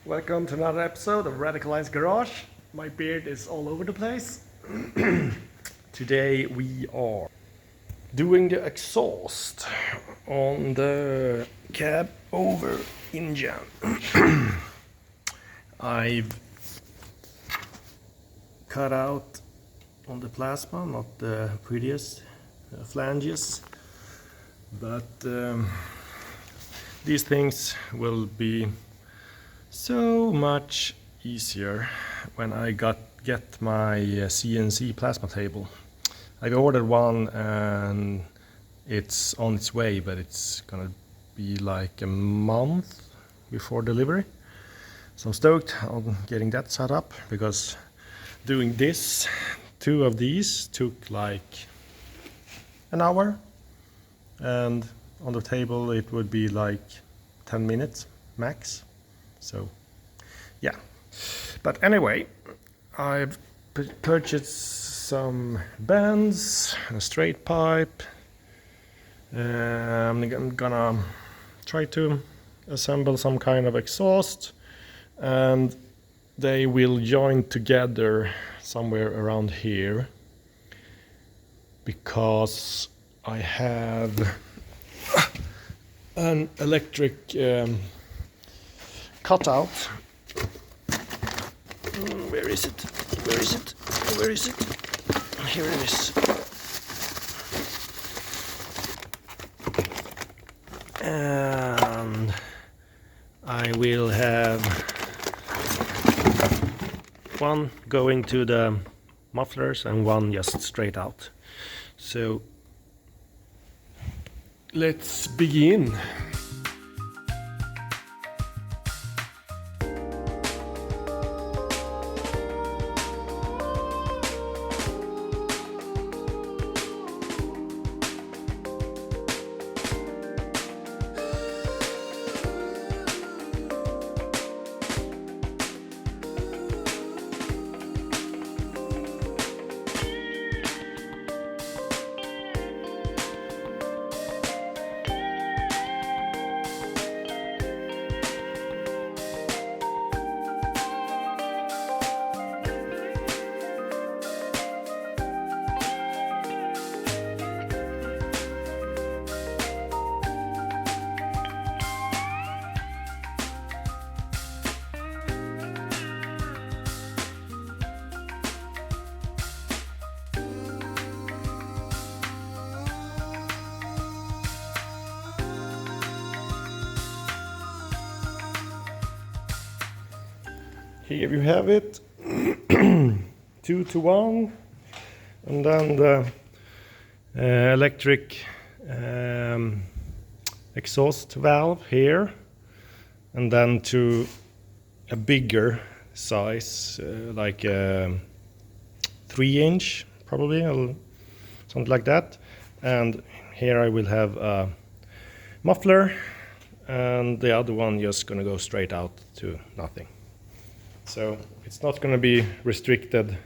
Welcome to another episode of Radicalized Garage. My beard is all over the place. Today we are doing the exhaust on the cab over engine. I've cut out on the plasma, not the prettiest flanges, but these things will be so much easier when I get my CNC plasma table. I've ordered one and it's on its way, but it's gonna be like a month before delivery. So I'm stoked on getting that set up, because doing this, 2 of these took like an hour, and on the table it would be like 10 minutes max. So yeah, but anyway, I've purchased some bands, a straight pipe. I'm gonna try to assemble some kind of exhaust, and they will join together somewhere around here, because I have an electric cutout. Where is it? Where is it? Where is it? Here it is. And I will have one going to the mufflers and one just straight out. So let's begin. Here you have it, 2 to 1, and then the electric exhaust valve here, and then to a bigger size, like a 3-inch probably, or something like that. And here I will have a muffler, and the other one just gonna go straight out to nothing. So it's not going to be restricted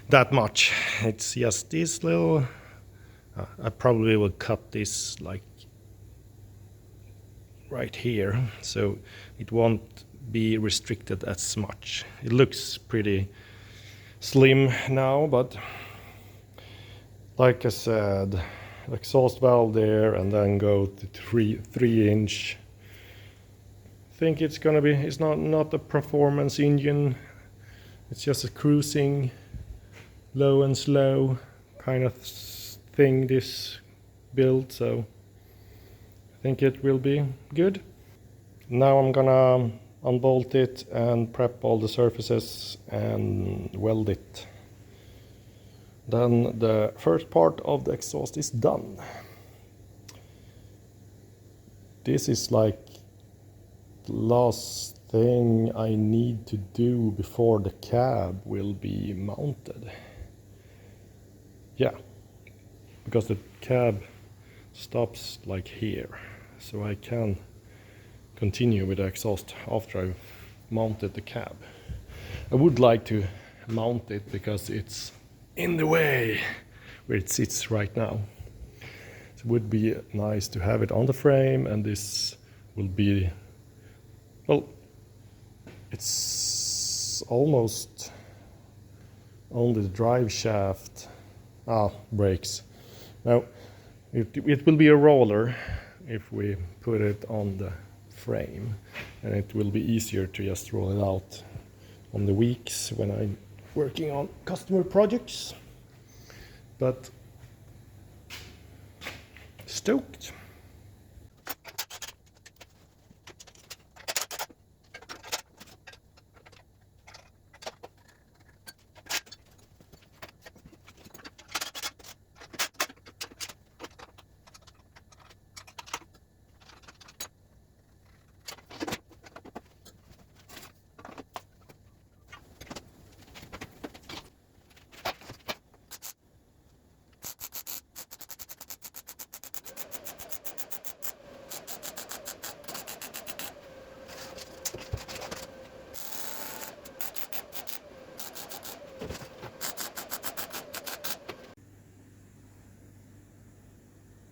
that much. It's just this little, I probably will cut this like right here, so it won't be restricted as much. It looks pretty slim now, but like I said, exhaust valve there, and then go to 3-inch. Think it's gonna be, it's not a performance engine, it's just a cruising low and slow kind of thing, this build, so I think it will be good. Now I'm gonna unbolt it and prep all the surfaces and weld it. Then the first part of the exhaust is done. This is like last thing I need to do before the cab will be mounted. Yeah, because the cab stops like here, so I can continue with the exhaust after I've mounted the cab. I would like to mount it because it's in the way where it sits right now. It would be nice to have it on the frame, and this will be, well, it's almost only the drive shaft. Brakes. Now it will be a roller if we put it on the frame, and it will be easier to just roll it out on the weeks when I'm working on customer projects. But stoked.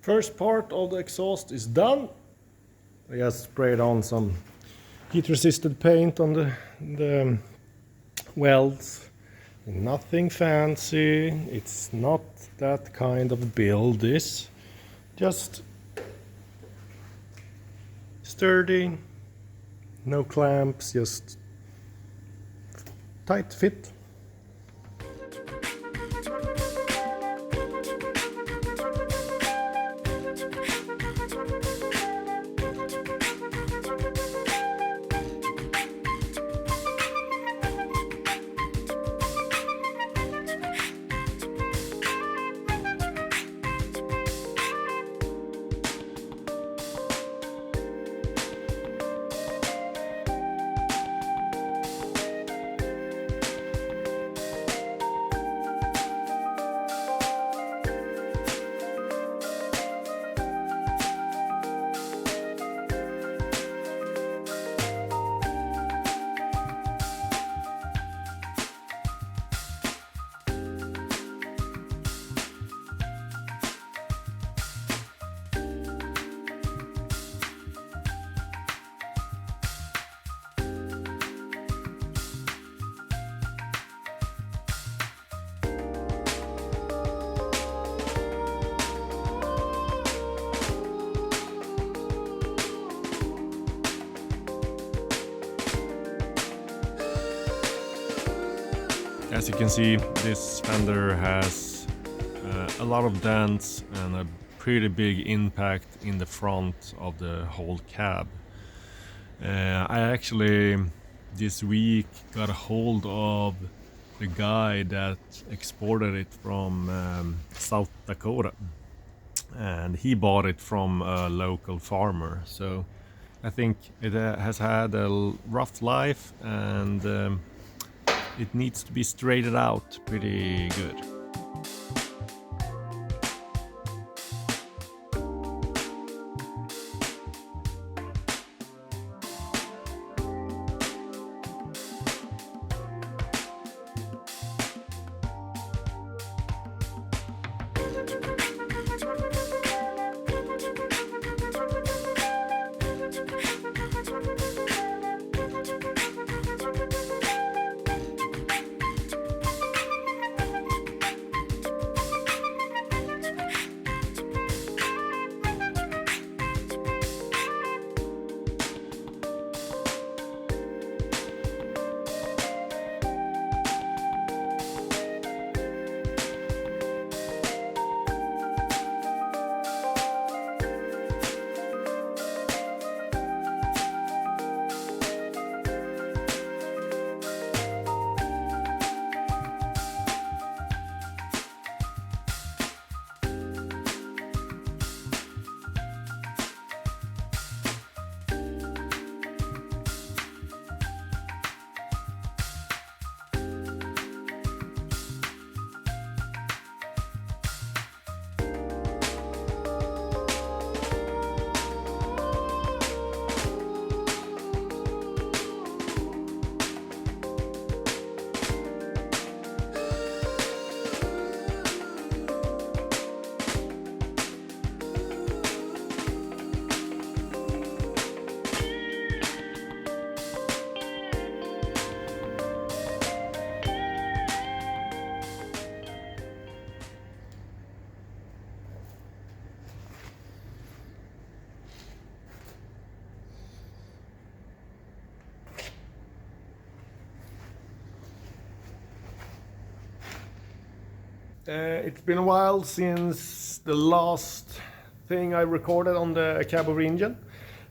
First part of the exhaust is done. I just sprayed on some heat-resistant paint on the welds. Nothing fancy. It's not that kind of build. This just sturdy, no clamps, just tight fit. As you can see, this fender has a lot of dents and a pretty big impact in the front of the whole cab. I actually this week got a hold of the guy that exported it from South Dakota, and he bought it from a local farmer. So I think it has had a rough life, and it needs to be straightened out pretty good. It's been a while since the last thing I recorded on the cab-over engine,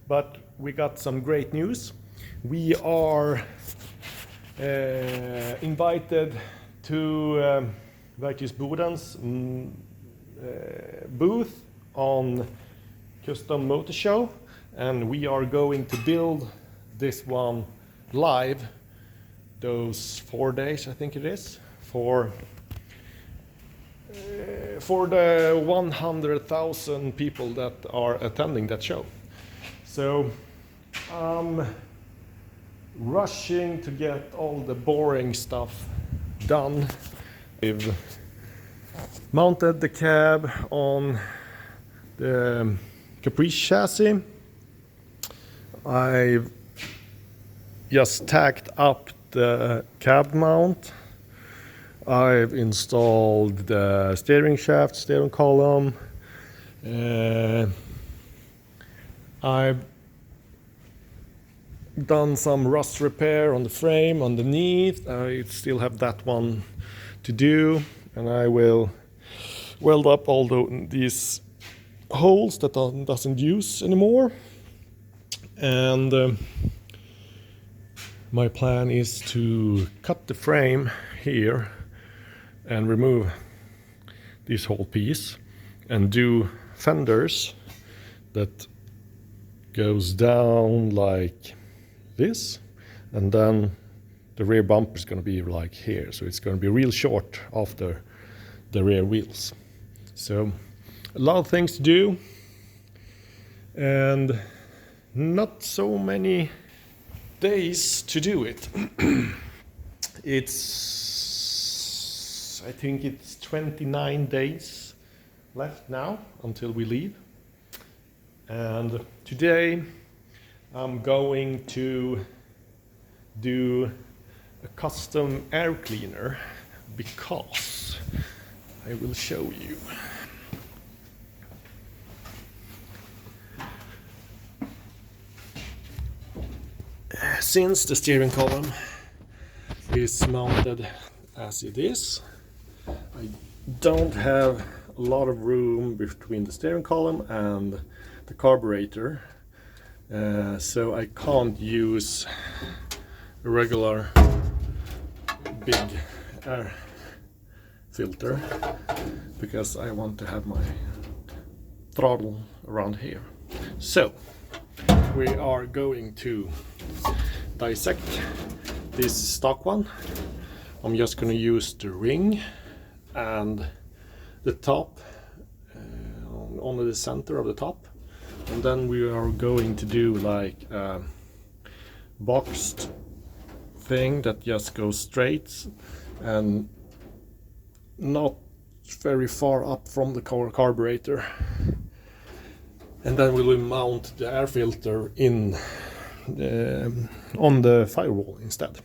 but we got some great news. We are invited to Verkis Boden's booth on Custom Motor Show, and we are going to build this one live those 4 days, I think it is, for the 100,000 people that are attending that show. So I'm rushing to get all the boring stuff done. We've mounted the cab on the Caprice chassis. I've just tacked up the cab mount. I've installed the steering shaft, steering column. I've done some rust repair on the frame underneath. I still have that one to do, and I will weld up all these holes that doesn't use anymore. And my plan is to cut the frame here and remove this whole piece and do fenders that goes down like this, and then the rear bumper is going to be like here, so it's going to be real short after the rear wheels. So a lot of things to do and not so many days to do it. I think it's 29 days left now until we leave. And today I'm going to do a custom air cleaner because I will show you. Since the steering column is mounted as it is, I don't have a lot of room between the steering column and the carburetor, so I can't use a regular big air filter because I want to have my throttle around here. So we are going to dissect this stock one. I'm just going to use the ring and the top, only the center of the top, and then we are going to do like a boxed thing that just goes straight and not very far up from the carburetor, and then we will mount the air filter in on the firewall instead.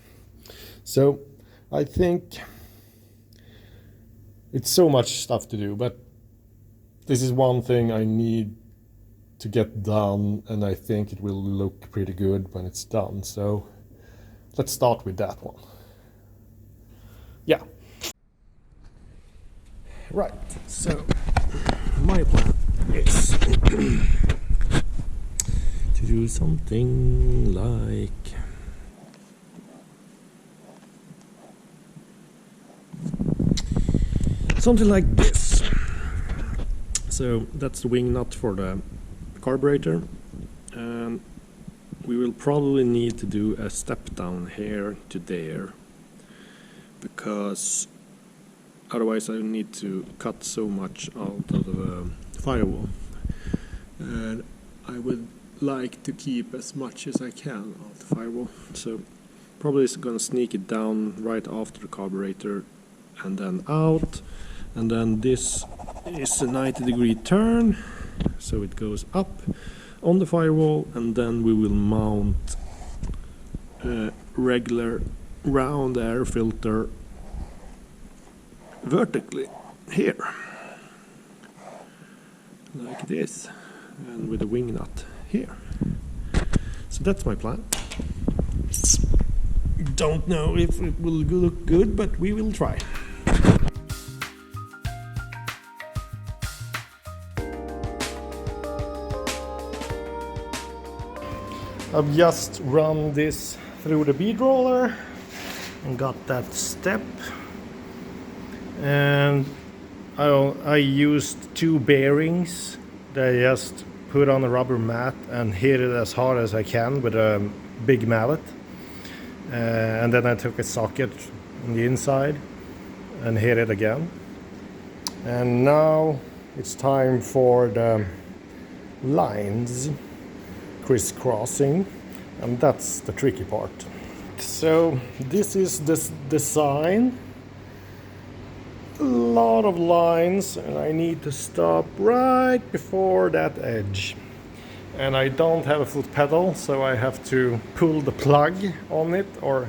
So I think it's so much stuff to do, but this is one thing I need to get done, and I think it will look pretty good when it's done. So let's start with that one. Yeah. Right, so my plan is to do something like this. So that's the wing nut for the carburetor, and we will probably need to do a step down here to there, because otherwise I need to cut so much out of the firewall, and I would like to keep as much as I can of the firewall. So probably it's gonna sneak it down right after the carburetor and then out, and then this is a 90-degree turn, so it goes up on the firewall, and then we will mount a regular round air filter vertically here like this, and with a wing nut here. So that's my plan. Don't know if it will look good, but we will try. I've just run this through the bead roller and got that step, and I used 2 bearings that I just put on a rubber mat and hit it as hard as I can with a big mallet, and then I took a socket on the inside and hit it again. And now it's time for the lines crisscrossing, and that's the tricky part. So this is this design. A lot of lines, and I need to stop right before that edge. And I don't have a foot pedal, so I have to pull the plug on it or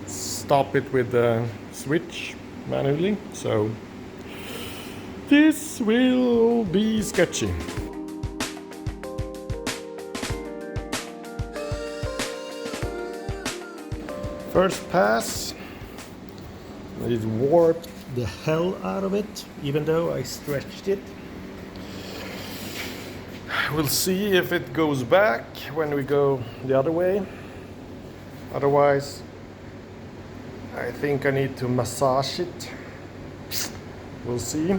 stop it with the switch manually. So this will be sketchy. First pass, it warped the hell out of it, even though I stretched it. We'll see if it goes back when we go the other way. Otherwise, I think I need to massage it. We'll see.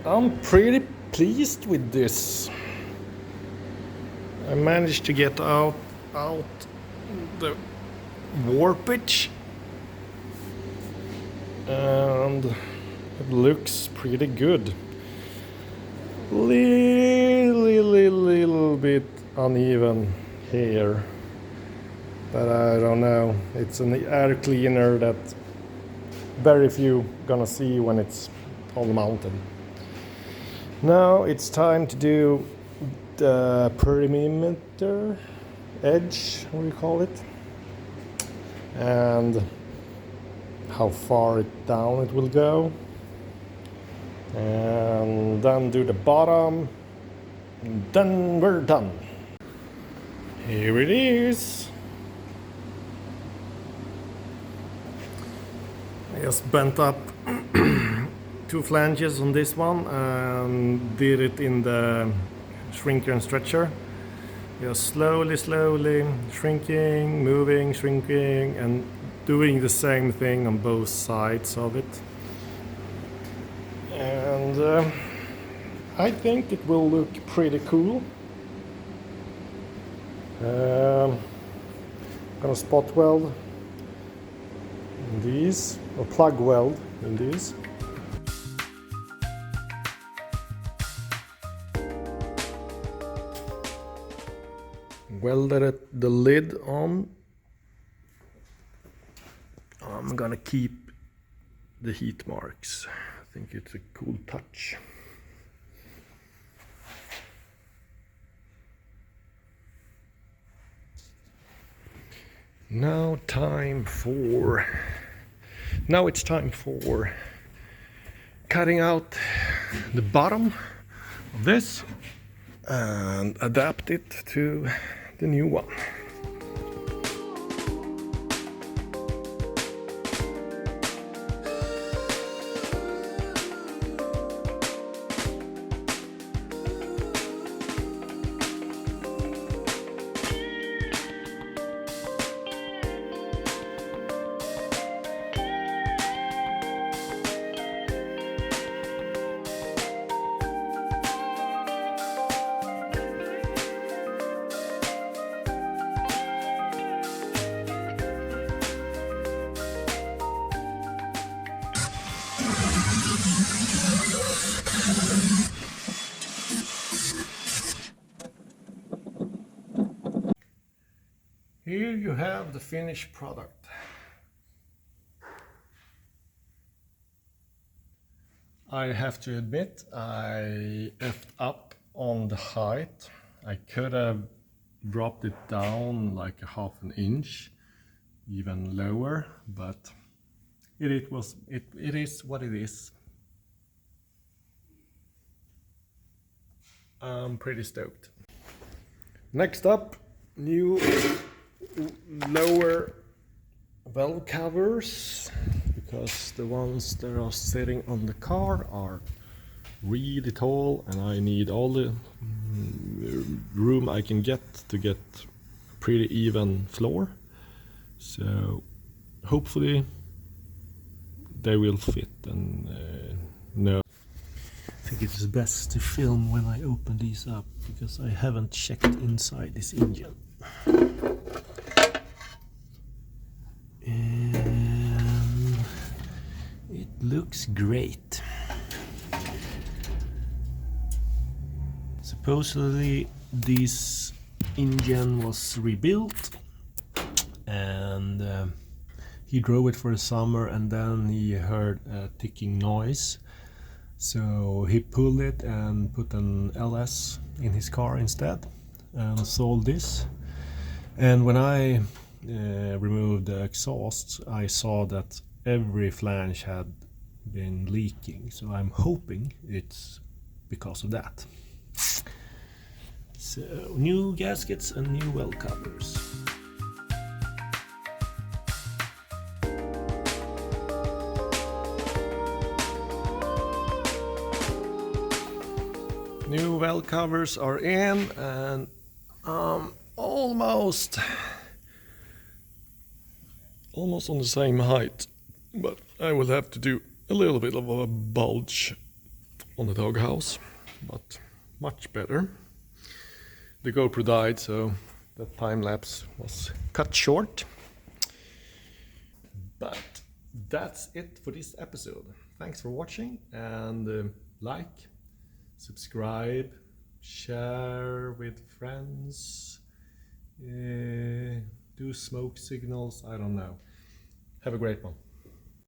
I'm pretty pleased with this. I managed to get out the warpage, and it looks pretty good. Little bit uneven here, but I don't know. It's an air cleaner that very few gonna see when it's all mounted. Now it's time to do the perimeter edge, what do you call it, and how far down it will go, and then do the bottom, and then we're done. Here it is. I just bent up 2 flanges on this one and did it in the shrinker and stretcher. Just slowly shrinking, moving, shrinking, and doing the same thing on both sides of it. And I think it will look pretty cool. Gonna spot weld in these, or plug weld in these. Welded the lid on. I'm gonna keep the heat marks. I think it's a cool touch. Now it's time for cutting out the bottom of this and adapt it to the new one. Here you have the finished product. I have to admit I effed up on the height. I could have dropped it down like a half an inch, even lower, but it is what it is. I'm pretty stoked. Next up, new lower valve covers, because the ones that are sitting on the car are really tall and I need all the room I can get to get a pretty even floor. So hopefully they will fit, and no. I think it's best to film when I open these up, because I haven't checked inside this engine. And it looks great. Supposedly this engine was rebuilt, and he drove it for the summer, and then he heard a ticking noise. So he pulled it and put an LS in his car instead and sold this. And when I removed the exhaust, I saw that every flange had been leaking. So I'm hoping it's because of that. So new gaskets and new well covers. New well covers are in, and almost on the same height, but I will have to do a little bit of a bulge on the doghouse, but much better. The GoPro died, so the time lapse was cut short. But that's it for this episode. Thanks for watching, and like, subscribe, share with friends, do smoke signals, I don't know. Have a great one.